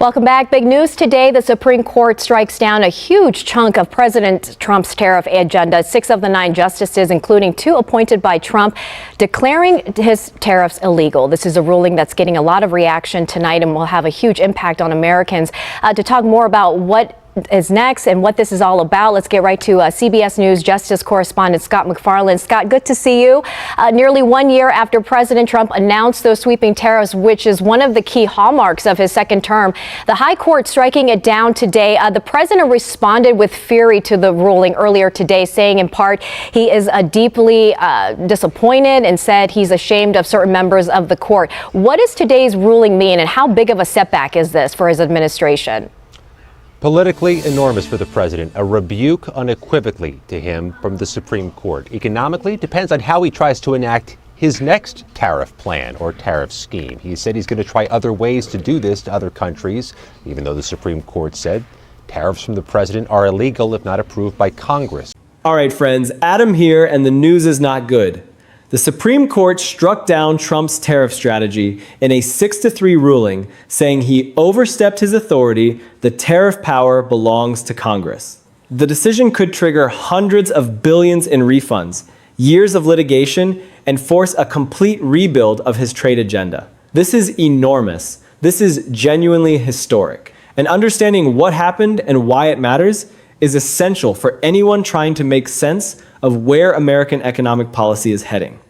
Welcome back. Big news today. The Supreme Court strikes down a huge chunk of President Trump's tariff agenda. 6 of the 9 justices, including 2 appointed by Trump, declaring his tariffs illegal. This is a ruling that's getting a lot of reaction tonight and will have a huge impact on Americans. To talk more about what is next and what this is all about, let's get right to CBS News Justice correspondent Scott McFarland. Scott, good to see you. Nearly 1 year after President Trump announced those sweeping tariffs, which is one of the key hallmarks of his second term, the High Court striking it down today. The president responded with fury to the ruling earlier today, saying in part he is deeply disappointed and said he's ashamed of certain members of the court. What does today's ruling mean, and how big of a setback is this for his administration? Politically enormous for the president, a rebuke unequivocally to him from the Supreme Court. Economically, depends on how he tries to enact his next tariff plan or tariff scheme. He said he's going to try other ways to do this to other countries, even though the Supreme Court said tariffs from the president are illegal if not approved by Congress. All right, friends, Adam here, and the news is not good. The Supreme Court struck down Trump's tariff strategy in a 6-3 ruling, saying he overstepped his authority. The tariff power belongs to Congress. The decision could trigger hundreds of billions in refunds, years of litigation, and force a complete rebuild of his trade agenda. This is enormous. This is genuinely historic. And understanding what happened and why it matters is essential for anyone trying to make sense of where American economic policy is heading.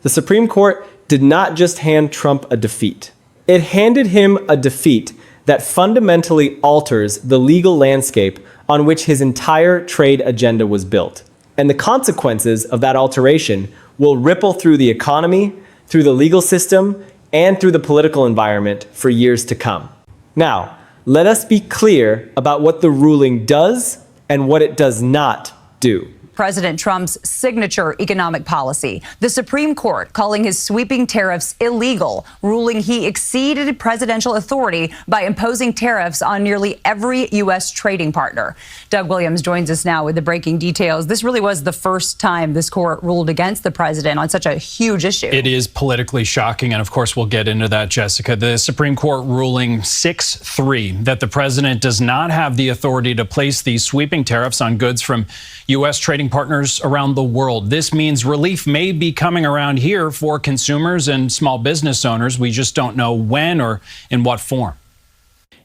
The Supreme Court did not just hand Trump a defeat. It handed him a defeat that fundamentally alters the legal landscape on which his entire trade agenda was built. And the consequences of that alteration will ripple through the economy, through the legal system, and through the political environment for years to come. Now, let us be clear about what the ruling does and what it does not do. President Trump's signature economic policy. The Supreme Court calling his sweeping tariffs illegal, ruling he exceeded presidential authority by imposing tariffs on nearly every U.S. trading partner. Doug Williams joins us now with the breaking details. This really was the first time this court ruled against the president on such a huge issue. It is politically shocking, and of course we'll get into that, Jessica. The Supreme Court ruling 6-3 that the president does not have the authority to place these sweeping tariffs on goods from U.S. trading partners around the world. This means relief may be coming around here for consumers and small business owners. We just don't know when or in what form.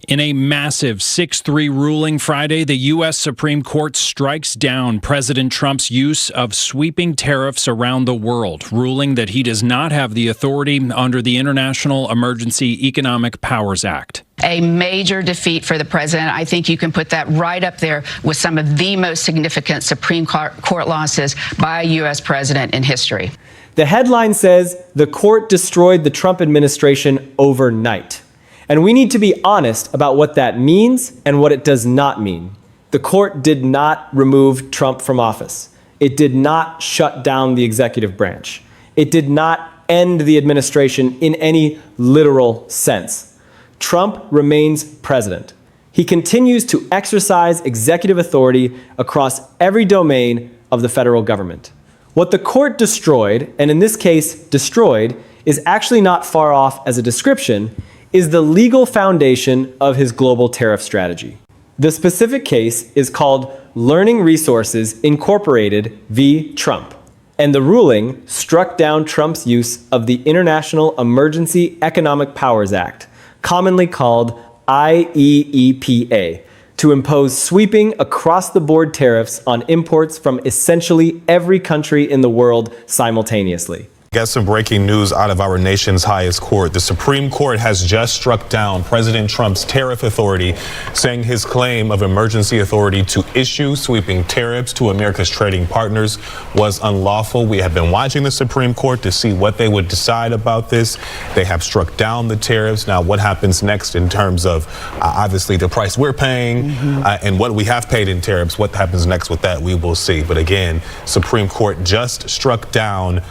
In a massive 6-3 ruling Friday, the U.S. Supreme Court strikes down President Trump's use of sweeping tariffs around the world, ruling that he does not have the authority under the International Emergency Economic Powers Act. A major defeat for the president. I think you can put that right up there with some of the most significant Supreme Court losses by a U.S. president in history. The headline says the court destroyed the Trump administration overnight. And we need to be honest about what that means and what it does not mean. The court did not remove Trump from office. It did not shut down the executive branch. It did not end the administration in any literal sense. Trump remains president. He continues to exercise executive authority across every domain of the federal government. What the court destroyed, and in this case destroyed, is actually not far off as a description, is the legal foundation of his global tariff strategy. The specific case is called Learning Resources Incorporated v. Trump, and the ruling struck down Trump's use of the International Emergency Economic Powers Act, commonly called IEPA, to impose sweeping across-the-board tariffs on imports from essentially every country in the world simultaneously. Got some breaking news out of our nation's highest court. The Supreme Court has just struck down President Trump's tariff authority, saying his claim of emergency authority to issue sweeping tariffs to America's trading partners was unlawful. We have been watching the Supreme Court to see what they would decide about this. They have struck down the tariffs. Now, what happens next in terms of obviously the price we're paying and what we have paid in tariffs? What happens next with that? We will see. But again, Supreme Court just struck down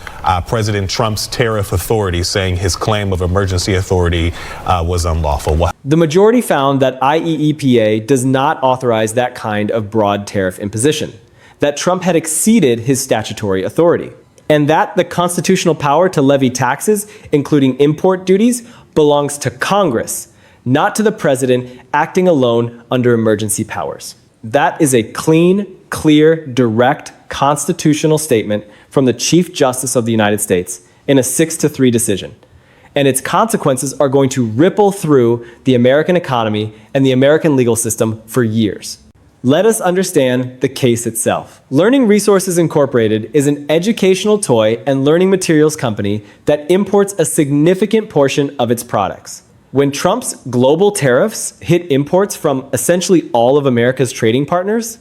President Trump's tariff authority, saying his claim of emergency authority was unlawful. The majority found that IEPA does not authorize that kind of broad tariff imposition, that Trump had exceeded his statutory authority, and that the constitutional power to levy taxes, including import duties, belongs to Congress, not to the president acting alone under emergency powers. That is a clean, clear, direct constitutional statement from the Chief Justice of the United States in a 6-3 decision. And its consequences are going to ripple through the American economy and the American legal system for years. Let us understand the case itself. Learning Resources Incorporated is an educational toy and learning materials company that imports a significant portion of its products. When Trump's global tariffs hit imports from essentially all of America's trading partners,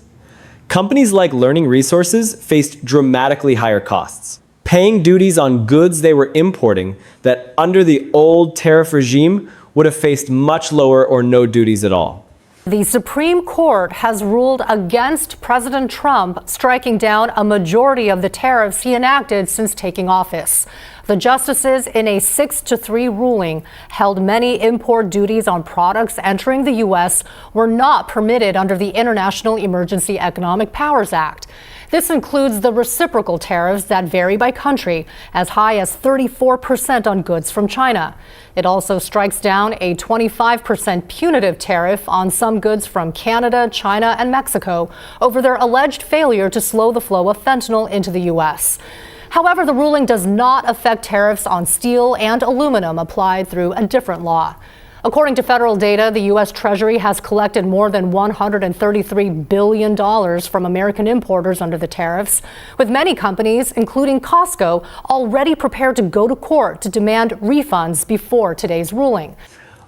companies like Learning Resources faced dramatically higher costs, paying duties on goods they were importing that under the old tariff regime would have faced much lower or no duties at all. The Supreme Court has ruled against President Trump, striking down a majority of the tariffs he enacted since taking office. The justices, in a 6-3 ruling, held many import duties on products entering the U.S. were not permitted under the International Emergency Economic Powers Act. This includes the reciprocal tariffs that vary by country, as high as 34% on goods from China. It also strikes down a 25% punitive tariff on some goods from Canada, China, and Mexico over their alleged failure to slow the flow of fentanyl into the U.S. However, the ruling does not affect tariffs on steel and aluminum applied through a different law. According to federal data, the U.S. Treasury has collected more than $133 billion from American importers under the tariffs, with many companies, including Costco, already prepared to go to court to demand refunds before today's ruling.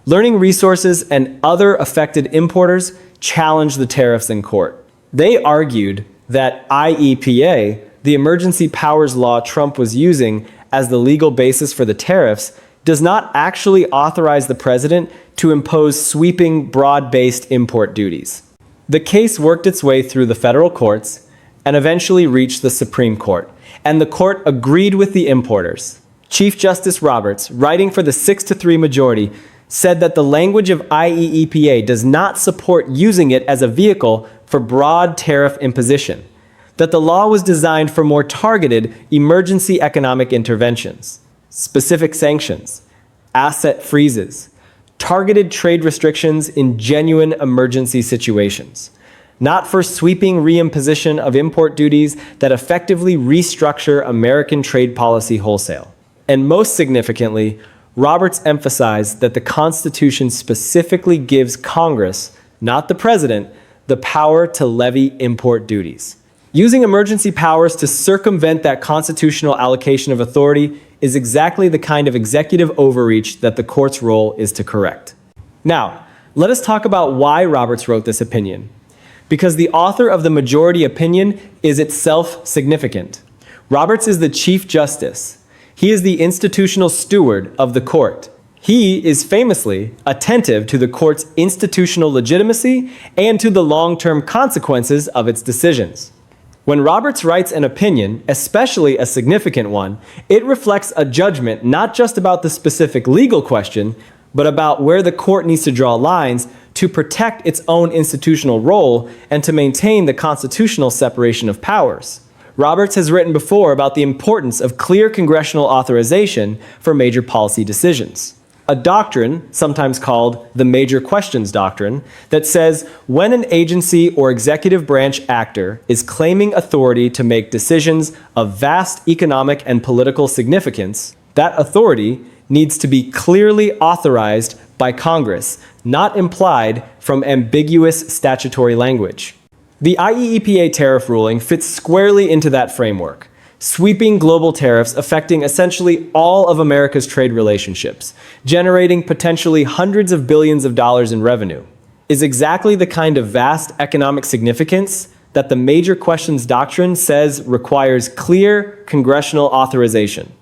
Learning Resources and other affected importers challenged the tariffs in court. They argued that IEPA, the emergency powers law Trump was using as the legal basis for the tariffs, does not actually authorize the president to impose sweeping, broad-based import duties. The case worked its way through the federal courts and eventually reached the Supreme Court, and the court agreed with the importers. Chief Justice Roberts, writing for the 6-3 majority, said that the language of IEEPA does not support using it as a vehicle for broad tariff imposition, that the law was designed for more targeted emergency economic interventions, specific sanctions, asset freezes, targeted trade restrictions in genuine emergency situations, not for sweeping reimposition of import duties that effectively restructure American trade policy wholesale. And most significantly, Roberts emphasized that the Constitution specifically gives Congress, not the president, the power to levy import duties. Using emergency powers to circumvent that constitutional allocation of authority is exactly the kind of executive overreach that the court's role is to correct. Now, let us talk about why Roberts wrote this opinion. Because the author of the majority opinion is itself significant. Roberts is the Chief Justice. He is the institutional steward of the court. He is famously attentive to the court's institutional legitimacy and to the long-term consequences of its decisions. When Roberts writes an opinion, especially a significant one, it reflects a judgment not just about the specific legal question, but about where the court needs to draw lines to protect its own institutional role and to maintain the constitutional separation of powers. Roberts has written before about the importance of clear congressional authorization for major policy decisions. A doctrine, sometimes called the Major Questions Doctrine, that says when an agency or executive branch actor is claiming authority to make decisions of vast economic and political significance, that authority needs to be clearly authorized by Congress, not implied from ambiguous statutory language. The IEEPA tariff ruling fits squarely into that framework. Sweeping global tariffs affecting essentially all of America's trade relationships, generating potentially hundreds of billions of dollars in revenue, is exactly the kind of vast economic significance that the Major Questions Doctrine says requires clear congressional authorization.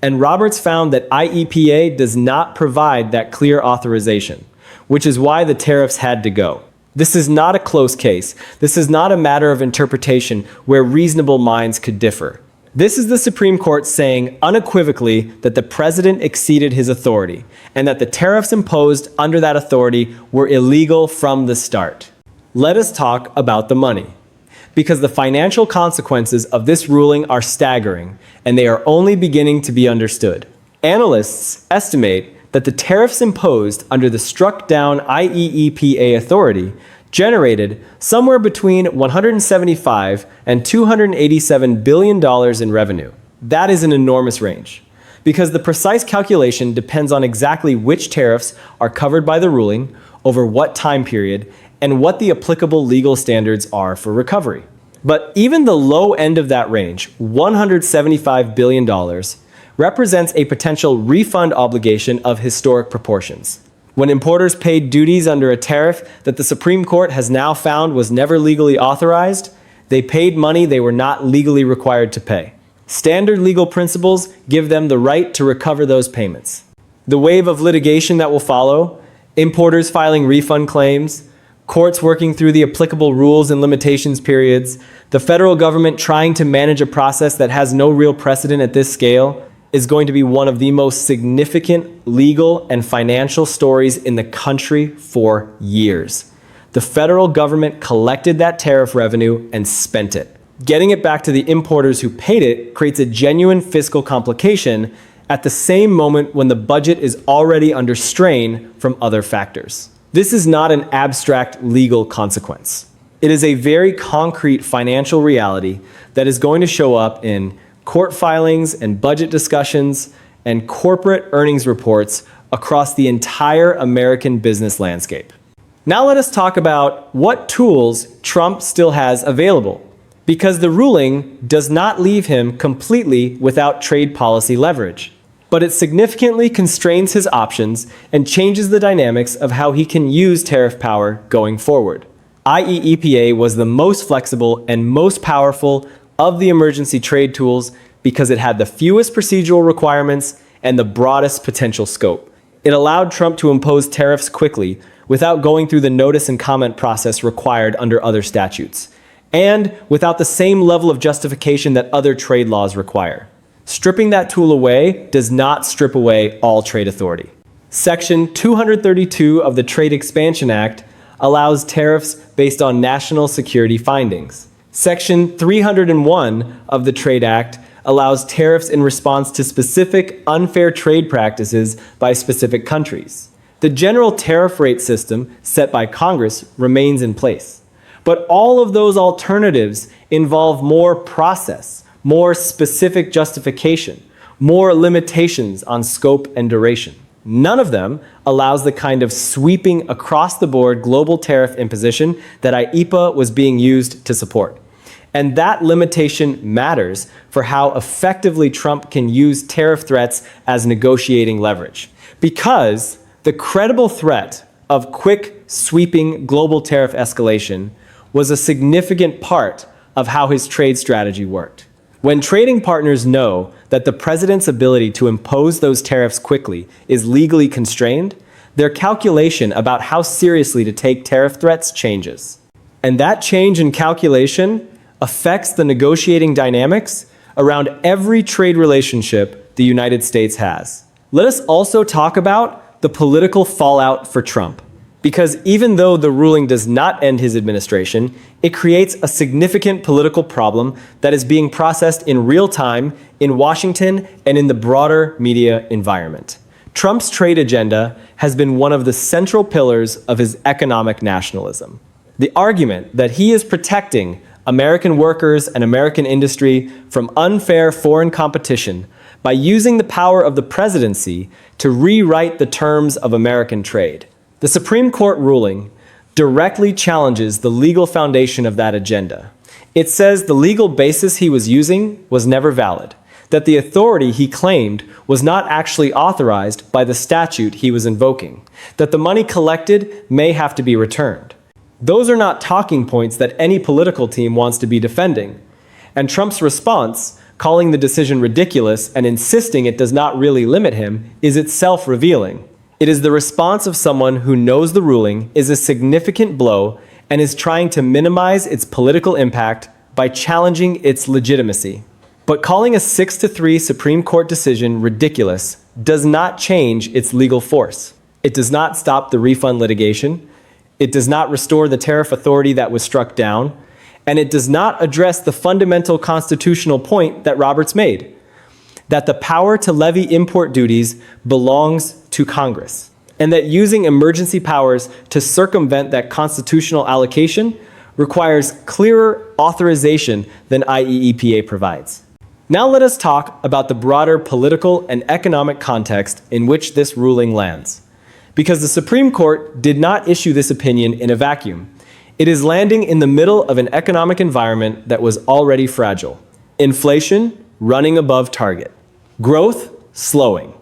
And Roberts found that IEPA does not provide that clear authorization, which is why the tariffs had to go. This is not a close case. This is not a matter of interpretation where reasonable minds could differ. This is the Supreme Court saying unequivocally that the president exceeded his authority and that the tariffs imposed under that authority were illegal from the start. Let us talk about the money, because the financial consequences of this ruling are staggering and they are only beginning to be understood. Analysts estimate that the tariffs imposed under the struck-down IEPA authority generated somewhere between $175 and $287 billion in revenue. That is an enormous range, because the precise calculation depends on exactly which tariffs are covered by the ruling, over what time period, and what the applicable legal standards are for recovery. But even the low end of that range, $175 billion, represents a potential refund obligation of historic proportions. When importers paid duties under a tariff that the Supreme Court has now found was never legally authorized, they paid money they were not legally required to pay. Standard legal principles give them the right to recover those payments. The wave of litigation that will follow, importers filing refund claims, courts working through the applicable rules and limitations periods, the federal government trying to manage a process that has no real precedent at this scale, is going to be one of the most significant legal and financial stories in the country for years. The federal government collected that tariff revenue and spent it. Getting it back to the importers who paid it creates a genuine fiscal complication at the same moment when the budget is already under strain from other factors. This is not an abstract legal consequence. It is a very concrete financial reality that is going to show up in court filings and budget discussions and corporate earnings reports across the entire American business landscape. Now let us talk about what tools Trump still has available, because the ruling does not leave him completely without trade policy leverage, but it significantly constrains his options and changes the dynamics of how he can use tariff power going forward. IEPA was the most flexible and most powerful of the emergency trade tools because it had the fewest procedural requirements and the broadest potential scope. It allowed Trump to impose tariffs quickly without going through the notice and comment process required under other statutes, and without the same level of justification that other trade laws require. Stripping that tool away does not strip away all trade authority. Section 232 of the Trade Expansion Act allows tariffs based on national security findings. Section 301 of the Trade Act allows tariffs in response to specific unfair trade practices by specific countries. The general tariff rate system set by Congress remains in place. But all of those alternatives involve more process, more specific justification, more limitations on scope and duration. None of them allows the kind of sweeping across-the-board global tariff imposition that IEPA was being used to support. And that limitation matters for how effectively Trump can use tariff threats as negotiating leverage. Because the credible threat of quick, sweeping global tariff escalation was a significant part of how his trade strategy worked. When trading partners know that the president's ability to impose those tariffs quickly is legally constrained, their calculation about how seriously to take tariff threats changes. And that change in calculation affects the negotiating dynamics around every trade relationship the United States has. Let us also talk about the political fallout for Trump. Because even though the ruling does not end his administration, it creates a significant political problem that is being processed in real time in Washington and in the broader media environment. Trump's trade agenda has been one of the central pillars of his economic nationalism. The argument that he is protecting American workers and American industry from unfair foreign competition by using the power of the presidency to rewrite the terms of American trade. The Supreme Court ruling directly challenges the legal foundation of that agenda. It says the legal basis he was using was never valid, that the authority he claimed was not actually authorized by the statute he was invoking, that the money collected may have to be returned. Those are not talking points that any political team wants to be defending. And Trump's response, calling the decision ridiculous and insisting it does not really limit him, is itself revealing. It is the response of someone who knows the ruling is a significant blow and is trying to minimize its political impact by challenging its legitimacy. But calling a 6-3 Supreme Court decision ridiculous does not change its legal force. It does not stop the refund litigation. It does not restore the tariff authority that was struck down. And it does not address the fundamental constitutional point that Roberts made, that the power to levy import duties belongs to Congress, and that using emergency powers to circumvent that constitutional allocation requires clearer authorization than IEPA provides. Now let us talk about the broader political and economic context in which this ruling lands. Because the Supreme Court did not issue this opinion in a vacuum. It is landing in the middle of an economic environment that was already fragile. Inflation running above target. Growth slowing.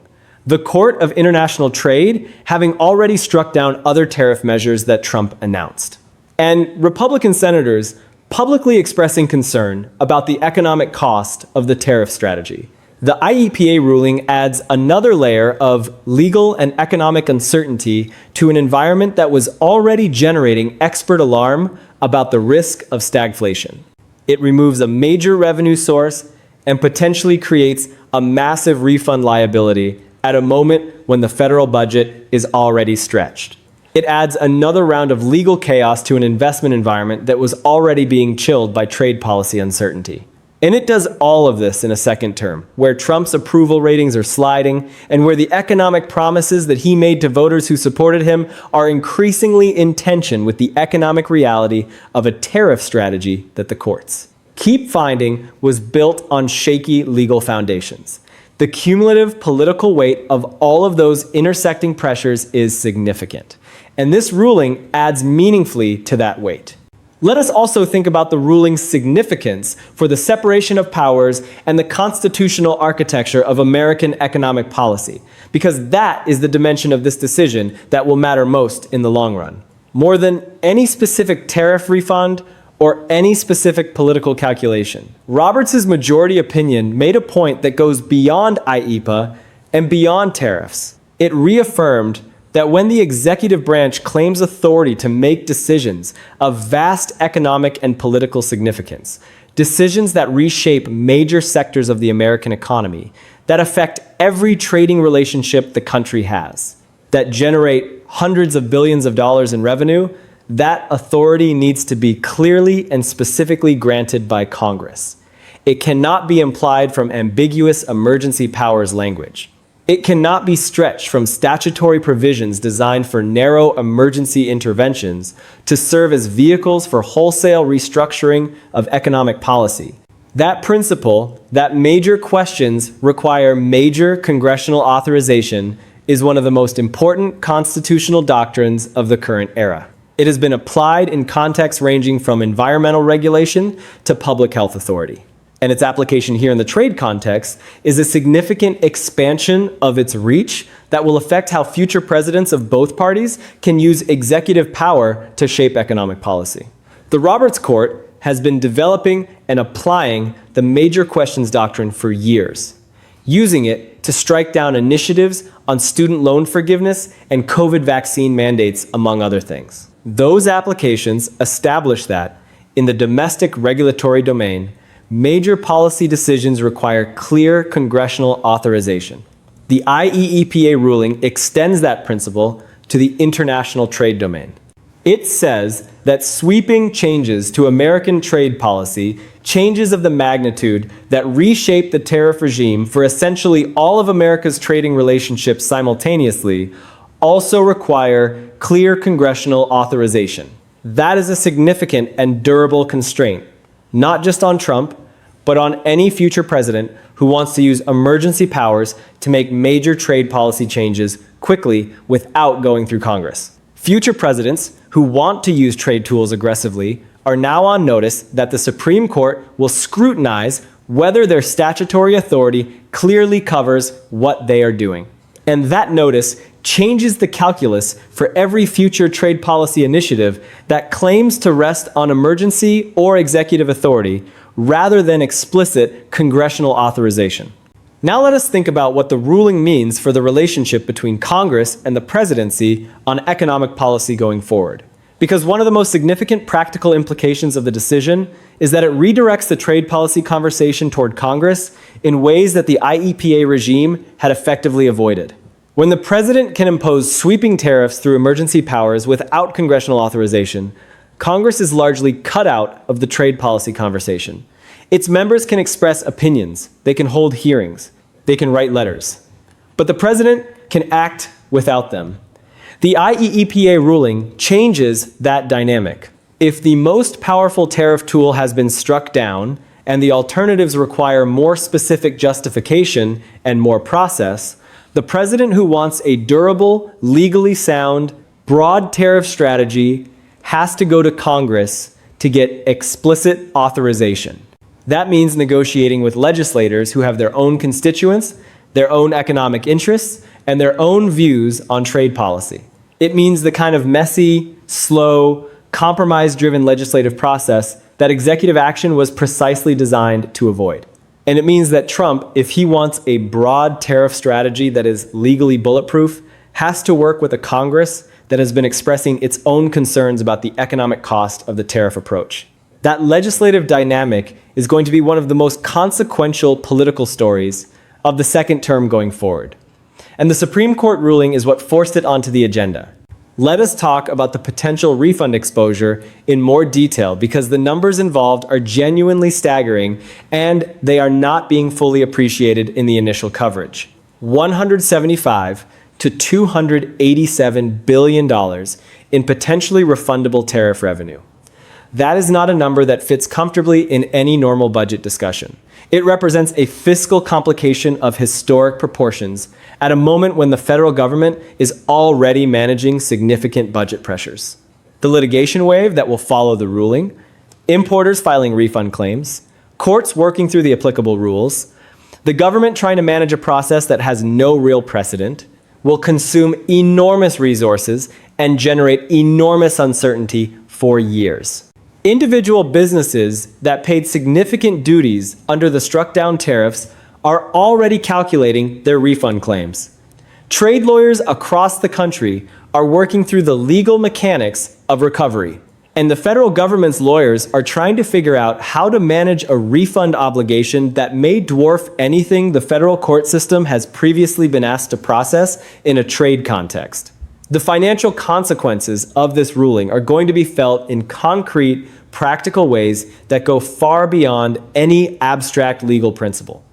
The Court of International Trade having already struck down other tariff measures that Trump announced. And Republican senators publicly expressing concern about the economic cost of the tariff strategy. The IEPA ruling adds another layer of legal and economic uncertainty to an environment that was already generating expert alarm about the risk of stagflation. It removes a major revenue source and potentially creates a massive refund liability at a moment when the federal budget is already stretched. It adds another round of legal chaos to an investment environment that was already being chilled by trade policy uncertainty. And it does all of this in a second term, where Trump's approval ratings are sliding and where the economic promises that he made to voters who supported him are increasingly in tension with the economic reality of a tariff strategy that the courts keep finding was built on shaky legal foundations. The cumulative political weight of all of those intersecting pressures is significant. And this ruling adds meaningfully to that weight. Let us also think about the ruling's significance for the separation of powers and the constitutional architecture of American economic policy, because that is the dimension of this decision that will matter most in the long run. More than any specific tariff refund or any specific political calculation. Roberts' majority opinion made a point that goes beyond IEPA and beyond tariffs. It reaffirmed that when the executive branch claims authority to make decisions of vast economic and political significance, decisions that reshape major sectors of the American economy, that affect every trading relationship the country has, that generate hundreds of billions of dollars in revenue, that authority needs to be clearly and specifically granted by Congress. It cannot be implied from ambiguous emergency powers language. It cannot be stretched from statutory provisions designed for narrow emergency interventions to serve as vehicles for wholesale restructuring of economic policy. That principle, that major questions require major congressional authorization, is one of the most important constitutional doctrines of the current era. It has been applied in contexts ranging from environmental regulation to public health authority. And its application here in the trade context is a significant expansion of its reach that will affect how future presidents of both parties can use executive power to shape economic policy. The Roberts Court has been developing and applying the major questions doctrine for years, using it to strike down initiatives on student loan forgiveness and COVID vaccine mandates, among other things. Those applications establish that, in the domestic regulatory domain, major policy decisions require clear congressional authorization. The IEPA ruling extends that principle to the international trade domain. It says that sweeping changes to American trade policy, changes of the magnitude that reshape the tariff regime for essentially all of America's trading relationships simultaneously, also require clear congressional authorization. That is a significant and durable constraint, not just on Trump, but on any future president who wants to use emergency powers to make major trade policy changes quickly without going through Congress. Future presidents who want to use trade tools aggressively are now on notice that the Supreme Court will scrutinize whether their statutory authority clearly covers what they are doing. And that notice changes the calculus for every future trade policy initiative that claims to rest on emergency or executive authority rather than explicit congressional authorization. Now let us think about what the ruling means for the relationship between Congress and the presidency on economic policy going forward. Because one of the most significant practical implications of the decision is that it redirects the trade policy conversation toward Congress in ways that the IEPA regime had effectively avoided. When the president can impose sweeping tariffs through emergency powers without congressional authorization, Congress is largely cut out of the trade policy conversation. Its members can express opinions, they can hold hearings, they can write letters. But the president can act without them. The IEPA ruling changes that dynamic. If the most powerful tariff tool has been struck down and the alternatives require more specific justification and more process, the president who wants a durable, legally sound, broad tariff strategy has to go to Congress to get explicit authorization. That means negotiating with legislators who have their own constituents, their own economic interests, and their own views on trade policy. It means the kind of messy, slow, compromise-driven legislative process that executive action was precisely designed to avoid. And it means that Trump, if he wants a broad tariff strategy that is legally bulletproof, has to work with a Congress that has been expressing its own concerns about the economic cost of the tariff approach. That legislative dynamic is going to be one of the most consequential political stories of the second term going forward. And the Supreme Court ruling is what forced it onto the agenda. Let us talk about the potential refund exposure in more detail because the numbers involved are genuinely staggering and they are not being fully appreciated in the initial coverage. $175 to $287 billion in potentially refundable tariff revenue. That is not a number that fits comfortably in any normal budget discussion. It represents a fiscal complication of historic proportions at a moment when the federal government is already managing significant budget pressures. The litigation wave that will follow the ruling, importers filing refund claims, courts working through the applicable rules, the government trying to manage a process that has no real precedent, will consume enormous resources and generate enormous uncertainty for years. Individual businesses that paid significant duties under the struck-down tariffs are already calculating their refund claims. Trade lawyers across the country are working through the legal mechanics of recovery. And the federal government's lawyers are trying to figure out how to manage a refund obligation that may dwarf anything the federal court system has previously been asked to process in a trade context. The financial consequences of this ruling are going to be felt in concrete, practical ways that go far beyond any abstract legal principle.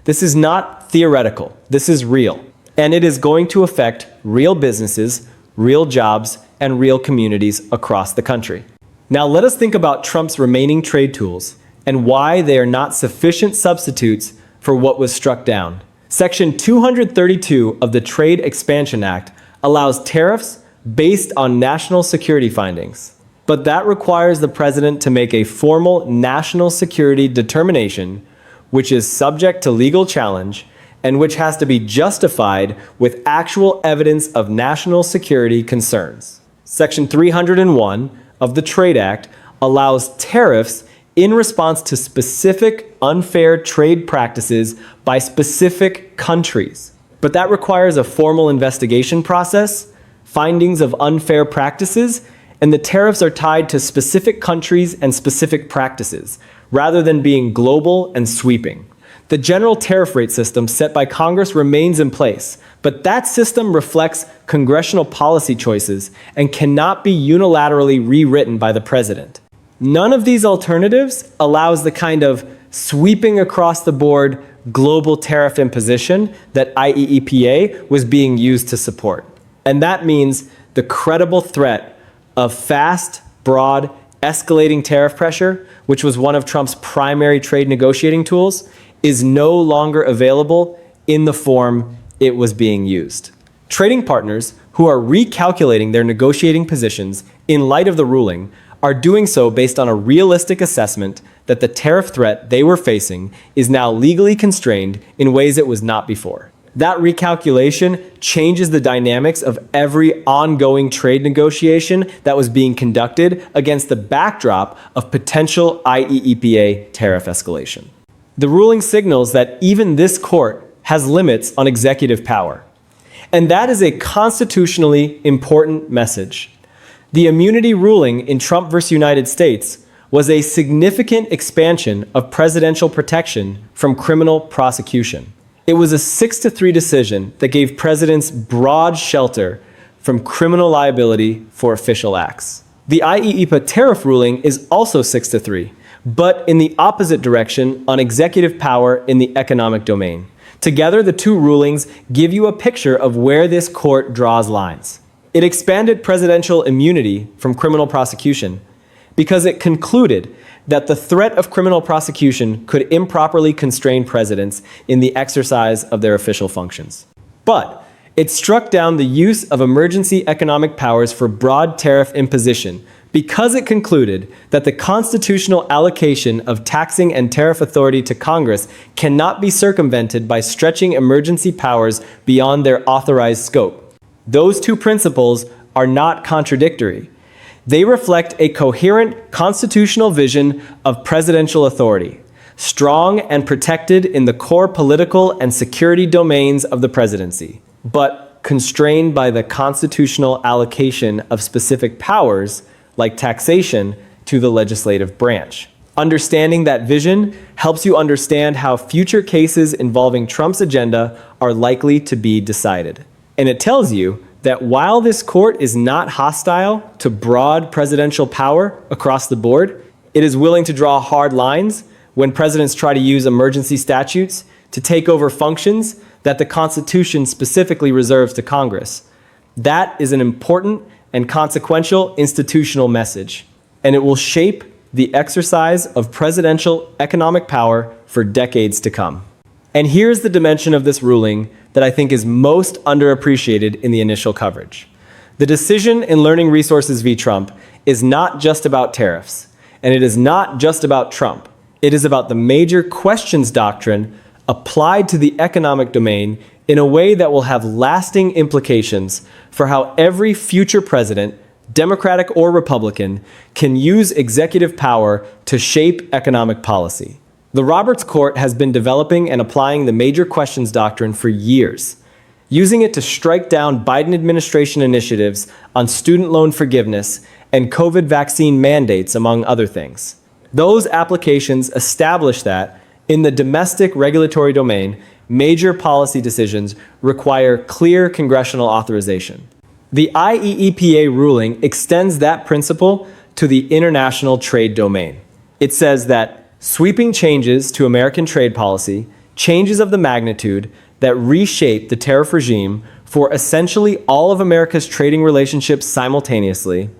This is not theoretical, this is real. And it is going to affect real businesses, real jobs, and real communities across the country. Now let us think about Trump's remaining trade tools and why they are not sufficient substitutes for what was struck down. Section 232 of the Trade Expansion Act allows tariffs based on national security findings. But that requires the president to make a formal national security determination, which is subject to legal challenge and which has to be justified with actual evidence of national security concerns. Section 301 of the Trade Act allows tariffs in response to specific unfair trade practices by specific countries. But that requires a formal investigation process, findings of unfair practices, and the tariffs are tied to specific countries and specific practices, rather than being global and sweeping. The general tariff rate system set by Congress remains in place, but that system reflects congressional policy choices and cannot be unilaterally rewritten by the president. None of these alternatives allows the kind of sweeping across the board global tariff imposition that IEPA was being used to support. And that means the credible threat of fast, broad, escalating tariff pressure, which was one of Trump's primary trade negotiating tools, is no longer available in the form it was being used. Trading partners who are recalculating their negotiating positions in light of the ruling are doing so based on a realistic assessment that the tariff threat they were facing is now legally constrained in ways it was not before. That recalculation changes the dynamics of every ongoing trade negotiation that was being conducted against the backdrop of potential IEPA tariff escalation. The ruling signals that even this court has limits on executive power. And that is a constitutionally important message. The immunity ruling in Trump versus United States was a significant expansion of presidential protection from criminal prosecution. It was a 6-3 decision that gave presidents broad shelter from criminal liability for official acts. The IEPA tariff ruling is also 6-3, but in the opposite direction on executive power in the economic domain. Together, the two rulings give you a picture of where this court draws lines. It expanded presidential immunity from criminal prosecution because it concluded that the threat of criminal prosecution could improperly constrain presidents in the exercise of their official functions. But it struck down the use of emergency economic powers for broad tariff imposition because it concluded that the constitutional allocation of taxing and tariff authority to Congress cannot be circumvented by stretching emergency powers beyond their authorized scope. Those two principles are not contradictory. They reflect a coherent constitutional vision of presidential authority, strong and protected in the core political and security domains of the presidency, but constrained by the constitutional allocation of specific powers, like taxation, to the legislative branch. Understanding that vision helps you understand how future cases involving Trump's agenda are likely to be decided. And it tells you that while this court is not hostile to broad presidential power across the board, it is willing to draw hard lines when presidents try to use emergency statutes to take over functions that the Constitution specifically reserves to Congress. That is an important and consequential institutional message, and it will shape the exercise of presidential economic power for decades to come. And here's the dimension of this ruling that I think is most underappreciated in the initial coverage. The decision in Learning Resources v. Trump is not just about tariffs, and it is not just about Trump. It is about the major questions doctrine applied to the economic domain in a way that will have lasting implications for how every future president, Democratic or Republican, can use executive power to shape economic policy. The Roberts Court has been developing and applying the major questions doctrine for years, using it to strike down Biden administration initiatives on student loan forgiveness and COVID vaccine mandates, among other things. Those applications establish that, in the domestic regulatory domain, major policy decisions require clear congressional authorization. The IEPA ruling extends that principle to the international trade domain. It says that sweeping changes to American trade policy, changes of the magnitude that reshape the tariff regime for essentially all of America's trading relationships simultaneously,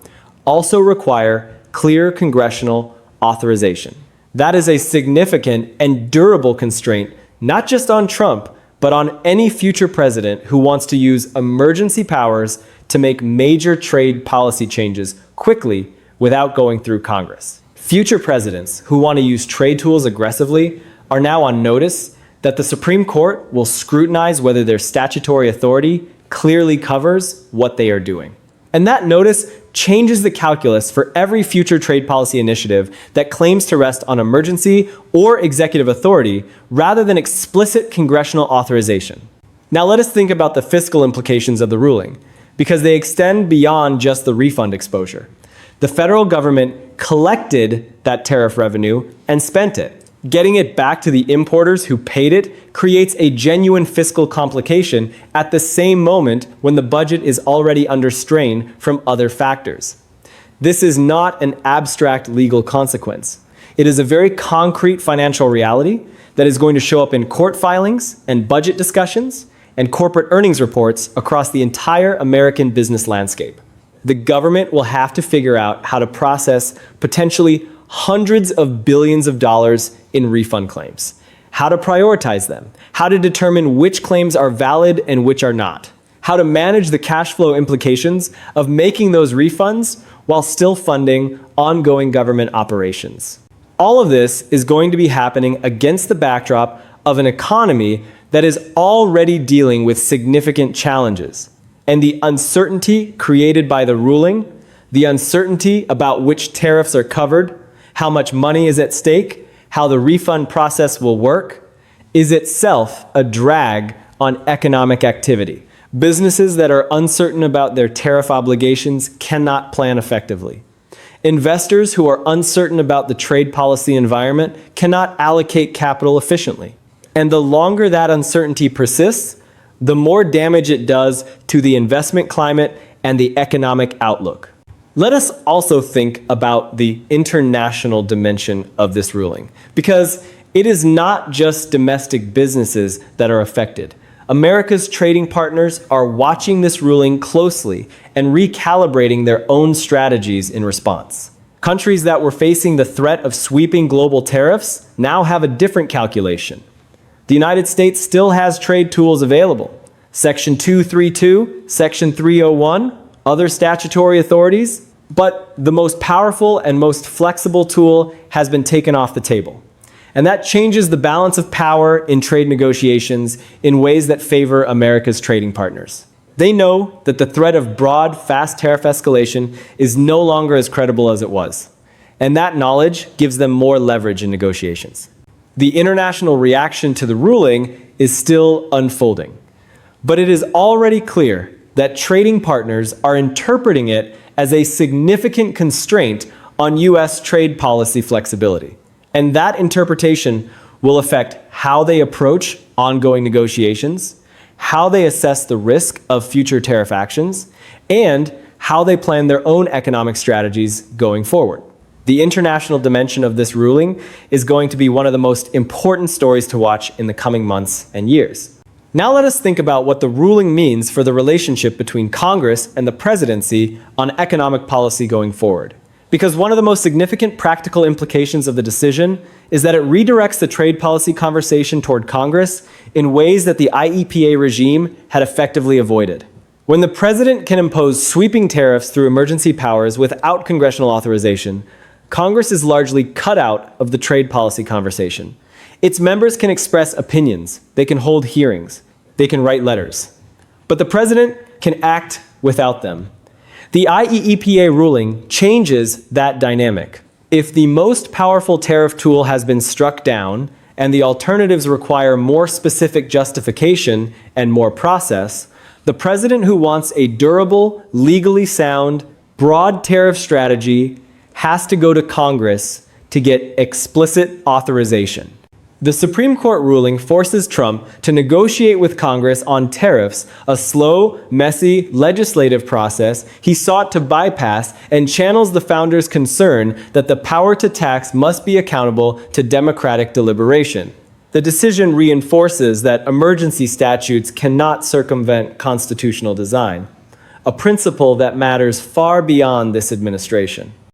also require clear congressional authorization. That is a significant and durable constraint, not just on Trump, but on any future president who wants to use emergency powers to make major trade policy changes quickly without going through Congress. Future presidents who want to use trade tools aggressively are now on notice that the Supreme Court will scrutinize whether their statutory authority clearly covers what they are doing. And that notice changes the calculus for every future trade policy initiative that claims to rest on emergency or executive authority rather than explicit congressional authorization. Now let us think about the fiscal implications of the ruling, because they extend beyond just the refund exposure. The federal government collected that tariff revenue and spent it. Getting it back to the importers who paid it creates a genuine fiscal complication at the same moment when the budget is already under strain from other factors. This is not an abstract legal consequence. It is a very concrete financial reality that is going to show up in court filings and budget discussions and corporate earnings reports across the entire American business landscape. The government will have to figure out how to process potentially hundreds of billions of dollars in refund claims, how to prioritize them, how to determine which claims are valid and which are not, how to manage the cash flow implications of making those refunds while still funding ongoing government operations. All of this is going to be happening against the backdrop of an economy that is already dealing with significant challenges. And the uncertainty created by the ruling, the uncertainty about which tariffs are covered, how much money is at stake, how the refund process will work, is itself a drag on economic activity. Businesses that are uncertain about their tariff obligations cannot plan effectively. Investors who are uncertain about the trade policy environment cannot allocate capital efficiently. And the longer that uncertainty persists, the more damage it does to the investment climate and the economic outlook. Let us also think about the international dimension of this ruling, because It is not just domestic businesses that are affected. America's trading partners are watching this ruling closely and recalibrating their own strategies in response. Countries that were facing the threat of sweeping global tariffs now have a different calculation. The United States still has trade tools available. Section 232, Section 301, other statutory authorities, but the most powerful and most flexible tool has been taken off the table. And that changes the balance of power in trade negotiations in ways that favor America's trading partners. They know that the threat of broad, fast tariff escalation is no longer as credible as it was. And that knowledge gives them more leverage in negotiations. The international reaction to the ruling is still unfolding. But it is already clear that trading partners are interpreting it as a significant constraint on U.S. trade policy flexibility. And that interpretation will affect how they approach ongoing negotiations, how they assess the risk of future tariff actions, and how they plan their own economic strategies going forward. The international dimension of this ruling is going to be one of the most important stories to watch in the coming months and years. Now let us think about what the ruling means for the relationship between Congress and the presidency on economic policy going forward. Because one of the most significant practical implications of the decision is that it redirects the trade policy conversation toward Congress in ways that the IEPA regime had effectively avoided. When the president can impose sweeping tariffs through emergency powers without congressional authorization, Congress is largely cut out of the trade policy conversation. Its members can express opinions, they can hold hearings, they can write letters. But the president can act without them. The IEPA ruling changes that dynamic. If the most powerful tariff tool has been struck down and the alternatives require more specific justification and more process, the president who wants a durable, legally sound, broad tariff strategy has to go to Congress to get explicit authorization. The Supreme Court ruling forces Trump to negotiate with Congress on tariffs, a slow, messy legislative process he sought to bypass, and channels the founders' concern that the power to tax must be accountable to democratic deliberation. The decision reinforces that emergency statutes cannot circumvent constitutional design, a principle that matters far beyond this administration.